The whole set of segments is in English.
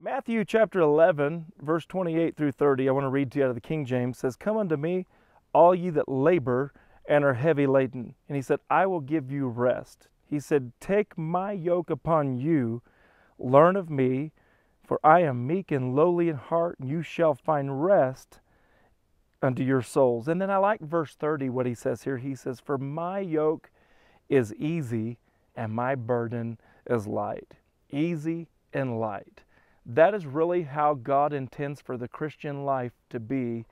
Matthew chapter 11, verse 28 through 30, I want to read to you out of the King James, says, "Come unto me, all ye that labor and are heavy laden." And he said, "I will give you rest." He said, "Take my yoke upon you, learn of me, for I am meek and lowly in heart, and you shall find rest unto your souls." And then I like verse 30, what he says here. He says, "For my yoke is easy and my burden is light." Easy and light. That is really how God intends for the Christian life to be,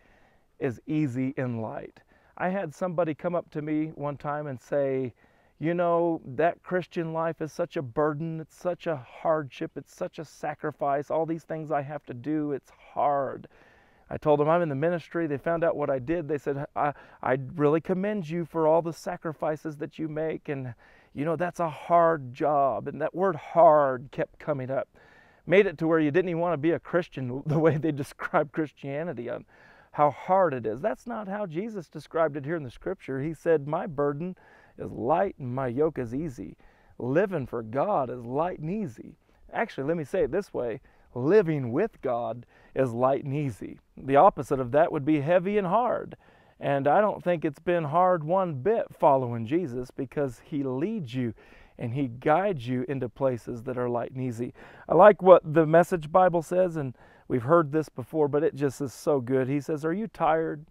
is easy and light. I had somebody come up to me one time and say, "You know, that Christian life is such a burden, it's such a hardship, it's such a sacrifice, all these things I have to do, it's hard." I told them I'm in the ministry. They found out what I did. They said, I really commend you for all the sacrifices that you make, and you know, that's a hard job. And that word hard kept coming up. Made it to where you didn't even want to be a Christian the way they describe Christianity, on how hard it is. That's not how Jesus described it here in the scripture. He said, "My burden is light and my yoke is easy." Living for God is light and easy. Actually, let me say it this way. Living with God is light and easy. The opposite of that would be heavy and hard. And I don't think it's been hard one bit following Jesus, because He leads you and He guides you into places that are light and easy. I like what the Message Bible says, and we've heard this before, but it just is so good. He says, "Are you tired?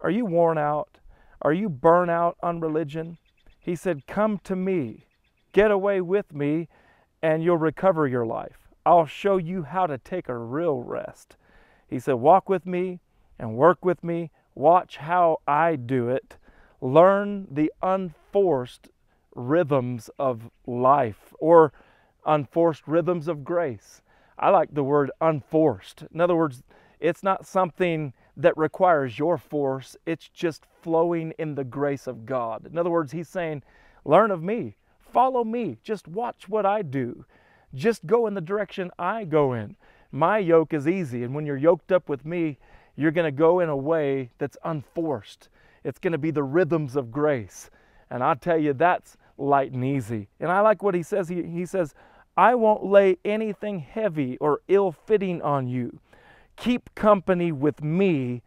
Are you worn out? Are you burnt out on religion?" He said, "Come to me, get away with me, and you'll recover your life. I'll show you how to take a real rest." He said, "Walk with me and work with me. Watch how I do it. Learn the unforced rhythms of life, or unforced rhythms of grace." I like the word unforced. In other words, it's not something that requires your force. It's just flowing in the grace of God. In other words, He's saying, learn of me, follow me, just watch what I do. Just go in the direction I go in. My yoke is easy, and when you're yoked up with me, you're going to go in a way that's unforced. It's going to be the rhythms of grace. And I'll tell you, that's light and easy. And I like what he says. He says, "I won't lay anything heavy or ill-fitting on you. Keep company with me,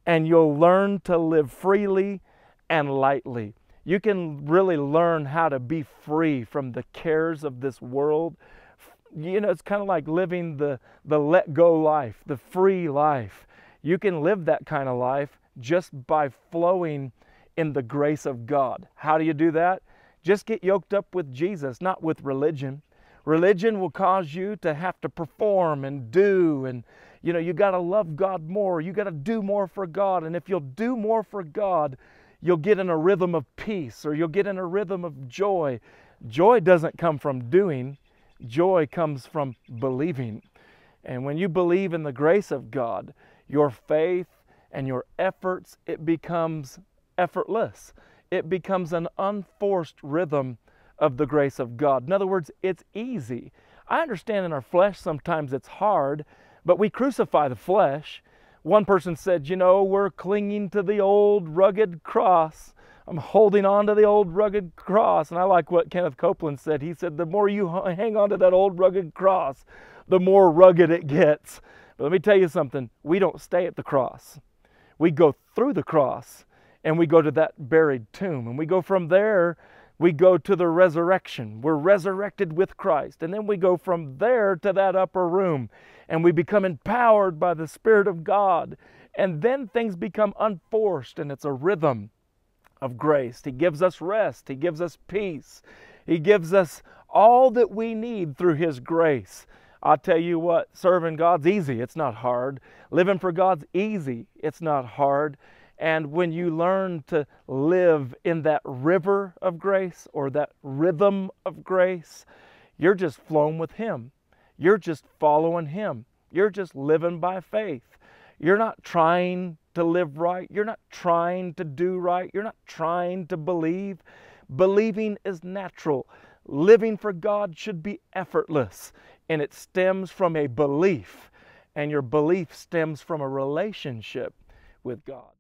and you'll learn to live freely and lightly." You can really learn how to be free from the cares of this world. You know, it's kind of like living the let-go life, the free life. You can live that kind of life just by flowing in the grace of God. How do you do that? Just get yoked up with Jesus, not with religion. Religion will cause you to have to perform and do, and you know, you got to love God more. You got to do more for God. And if you'll do more for God, you'll get in a rhythm of peace, or you'll get in a rhythm of joy. Joy doesn't come from doing. Joy comes from believing. And when you believe in the grace of God, your faith and your efforts, it becomes effortless. It becomes an unforced rhythm of the grace of God. In other words, it's easy. I understand in our flesh sometimes it's hard, but we crucify the flesh. One person said, you know, we're clinging to the old rugged cross. I'm holding on to the old rugged cross. And I like what Kenneth Copeland said. He said, the more you hang on to that old rugged cross, the more rugged it gets. But let me tell you something. We don't stay at the cross. We go through the cross, and we go to that buried tomb. And we go from there, we go to the resurrection. We're resurrected with Christ. And then we go from there to that upper room, and we become empowered by the Spirit of God. And then things become unforced, and it's a rhythm of grace. He gives us rest. He gives us peace. He gives us all that we need through His grace. I'll tell you what, serving God's easy. It's not hard. Living for God's easy. It's not hard. And when you learn to live in that river of grace, or that rhythm of grace, you're just flowing with Him. You're just following Him. You're just living by faith. You're not trying to live right. You're not trying to do right. You're not trying to believe. Believing is natural. Living for God should be effortless, and it stems from a belief, and your belief stems from a relationship with God.